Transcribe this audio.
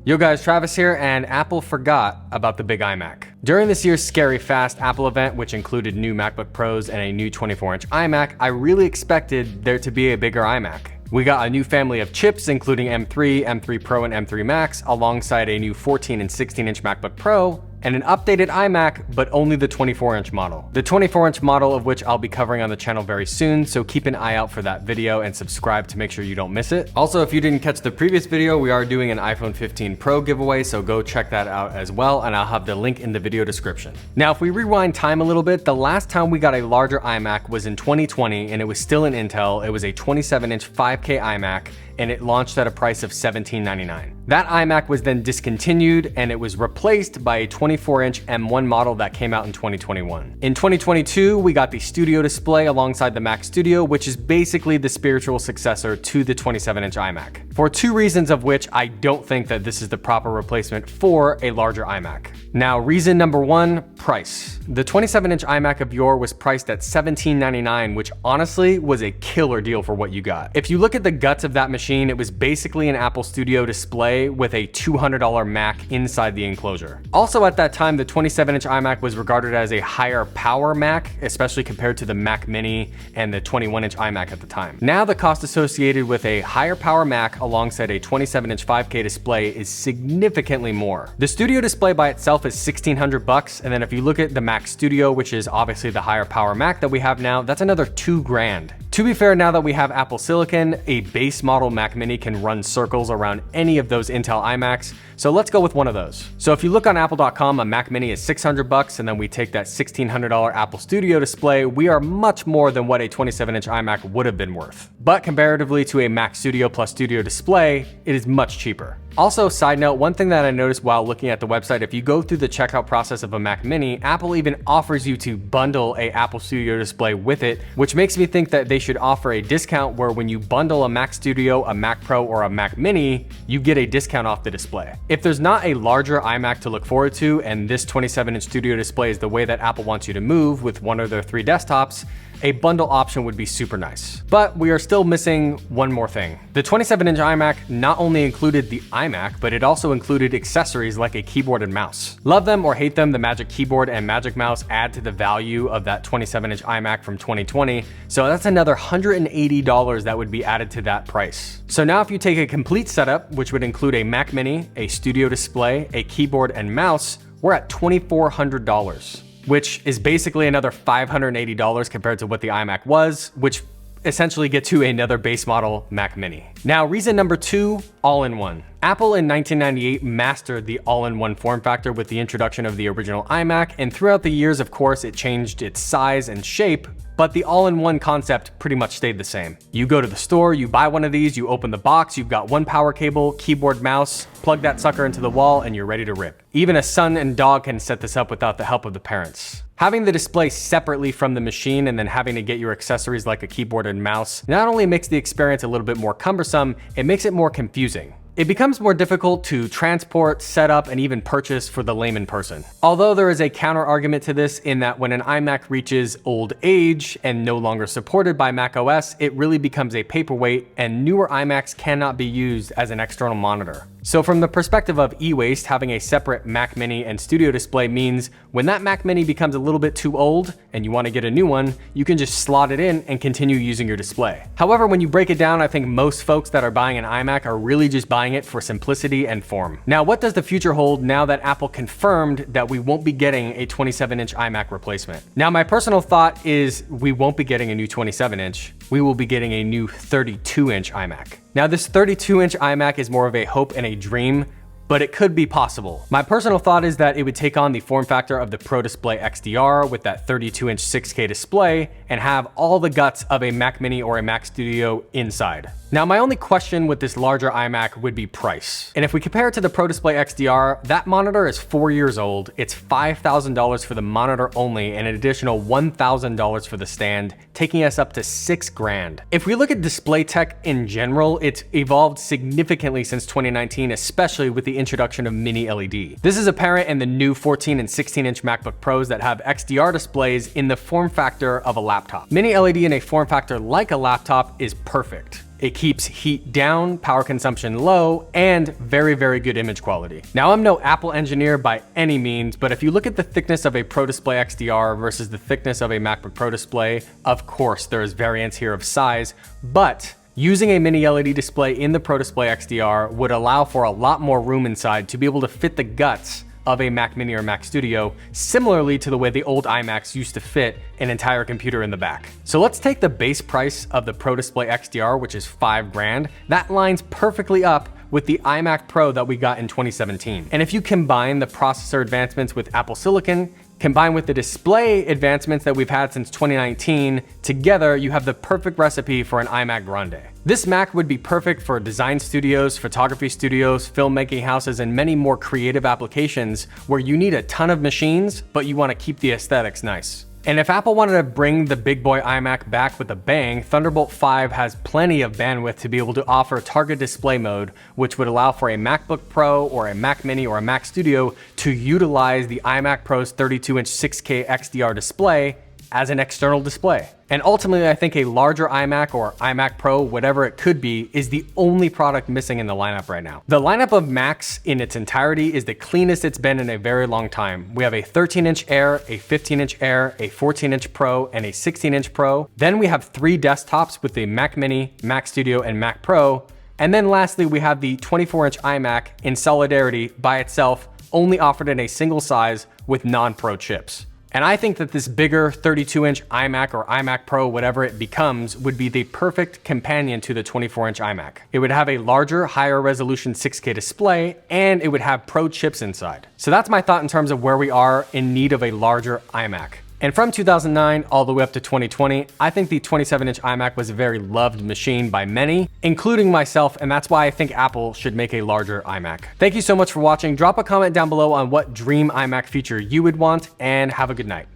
Yo guys, Travis here, and Apple forgot about the big iMac. During this year's Scary Fast Apple event, which included new MacBook Pros and a new 24-inch iMac, I really expected there to be a bigger iMac. We got a new family of chips, including M3, M3 Pro, and M3 Max, alongside a new 14 and 16-inch MacBook Pro, and an updated iMac, but only the 24-inch model. The 24-inch model of which I'll be covering on the channel very soon, so keep an eye out for that video and subscribe to make sure you don't miss it. Also, if you didn't catch the previous video, we are doing an iPhone 15 Pro giveaway, so go check that out as well, and I'll have the link in the video description. Now, if we rewind time a little bit, the last time we got a larger iMac was in 2020, and it was still in Intel. It was a 27-inch 5K iMac, and it launched at a price of $1799. That iMac was then discontinued, and it was replaced by a 24-inch M1 model that came out in 2021. In 2022, we got the Studio display alongside the Mac Studio, which is basically the spiritual successor to the 27-inch iMac. For two reasons of which I don't think that this is the proper replacement for a larger iMac. Now, reason number one, price. The 27-inch iMac of yore was priced at $1799, which honestly was a killer deal for what you got. If you look at the guts of that machine, it was basically an Apple Studio display with a $200 Mac inside the enclosure. Also at that time, the 27-inch iMac was regarded as a higher power Mac, especially compared to the Mac Mini and the 21-inch iMac at the time. Now the cost associated with a higher power Mac alongside a 27-inch 5K display is significantly more. The Studio display by itself is $1,600, and then if you look at the Mac Studio, which is obviously the higher power Mac that we have now, that's another $2,000. To be fair, now that we have Apple Silicon, a base model Mac Mini can run circles around any of those Intel iMacs, so let's go with one of those. So if you look on Apple.com, a Mac Mini is $600, and then we take that $1,600 Apple Studio display, we are much more than what a 27-inch iMac would have been worth. But comparatively to a Mac Studio plus Studio display, it is much cheaper. Also, side note, one thing that I noticed while looking at the website, if you go through the checkout process of a Mac Mini, Apple even offers you to bundle a Apple Studio display with it, which makes me think that they should offer a discount where when you bundle a Mac Studio, a Mac Pro, or a Mac Mini, you get a discount off the display. If there's not a larger iMac to look forward to, and this 27-inch Studio display is the way that Apple wants you to move with one of their 3 desktops, a bundle option would be super nice. But we are still missing one more thing. The 27-inch iMac not only included the iMac, but it also included accessories like a keyboard and mouse. Love them or hate them, the Magic Keyboard and Magic Mouse add to the value of that 27-inch iMac from 2020, so that's another $180 that would be added to that price. So now if you take a complete setup, which would include a Mac Mini, a Studio display, a keyboard and mouse, we're at $2,400. Which is basically another $580 compared to what the iMac was, which essentially gets you another base model Mac Mini. Now, reason number two, all-in-one. Apple in 1998 mastered the all-in-one form factor with the introduction of the original iMac, and throughout the years, of course, it changed its size and shape, but the all-in-one concept pretty much stayed the same. You go to the store, you buy one of these, you open the box, you've got one power cable, keyboard, mouse, plug that sucker into the wall, and you're ready to rip. Even a son and dog can set this up without the help of the parents. Having the display separately from the machine and then having to get your accessories like a keyboard and mouse not only makes the experience a little bit more cumbersome, it makes it more confusing. It becomes more difficult to transport, set up, and even purchase for the layman person. Although there is a counter argument to this in that when an iMac reaches old age and no longer supported by macOS, it really becomes a paperweight, and newer iMacs cannot be used as an external monitor. So from the perspective of e-waste, having a separate Mac Mini and Studio display means when that Mac Mini becomes a little bit too old and you want to get a new one, you can just slot it in and continue using your display. However, when you break it down, I think most folks that are buying an iMac are really just buying it for simplicity and form. Now, what does the future hold now that Apple confirmed that we won't be getting a 27-inch iMac replacement? Now, my personal thought is we won't be getting a new 27-inch. We will be getting a new 32-inch iMac. Now, this 32-inch iMac is more of a hope and a dream, but it could be possible. My personal thought is that it would take on the form factor of the Pro Display XDR with that 32-inch 6K display and have all the guts of a Mac Mini or a Mac Studio inside. Now, my only question with this larger iMac would be price. And if we compare it to the Pro Display XDR, that monitor is 4 years old. It's $5,000 for the monitor only and an additional $1,000 for the stand, taking us up to $6,000. If we look at display tech in general, it's evolved significantly since 2019, especially with the introduction of Mini LED. This is apparent in the new 14 and 16-inch MacBook Pros that have XDR displays in the form factor of a laptop. Mini LED in a form factor like a laptop is perfect. It keeps heat down, power consumption low, and very, very good image quality. Now, I'm no Apple engineer by any means, but if you look at the thickness of a Pro Display XDR versus the thickness of a MacBook Pro display, of course, there is variance here of size, but using a mini LED display in the Pro Display XDR would allow for a lot more room inside to be able to fit the guts of a Mac Mini or Mac Studio, similarly to the way the old iMacs used to fit an entire computer in the back. So let's take the base price of the Pro Display XDR, which is $5,000. That lines perfectly up with the iMac Pro that we got in 2017. And if you combine the processor advancements with Apple Silicon, combined with the display advancements that we've had since 2019, together you have the perfect recipe for an iMac Grande. This Mac would be perfect for design studios, photography studios, filmmaking houses, and many more creative applications where you need a ton of machines, but you want to keep the aesthetics nice. And if Apple wanted to bring the big boy iMac back with a bang, Thunderbolt 5 has plenty of bandwidth to be able to offer target display mode, which would allow for a MacBook Pro or a Mac Mini or a Mac Studio to utilize the iMac Pro's 32-inch 6K XDR display as an external display. And ultimately, I think a larger iMac or iMac Pro, whatever it could be, is the only product missing in the lineup right now. The lineup of Macs in its entirety is the cleanest it's been in a very long time. We have a 13-inch Air, a 15-inch Air, a 14-inch Pro, and a 16-inch Pro. Then we have 3 desktops with the Mac Mini, Mac Studio, and Mac Pro. And then lastly, we have the 24-inch iMac in solidarity by itself, only offered in a single size with non-Pro chips. And I think that this bigger 32-inch iMac or iMac Pro, whatever it becomes, would be the perfect companion to the 24-inch iMac. It would have a larger, higher resolution 6K display, and it would have Pro chips inside. So that's my thought in terms of where we are in need of a larger iMac. And from 2009 all the way up to 2020, I think the 27-inch iMac was a very loved machine by many, including myself, and that's why I think Apple should make a larger iMac. Thank you so much for watching. Drop a comment down below on what dream iMac feature you would want, and have a good night.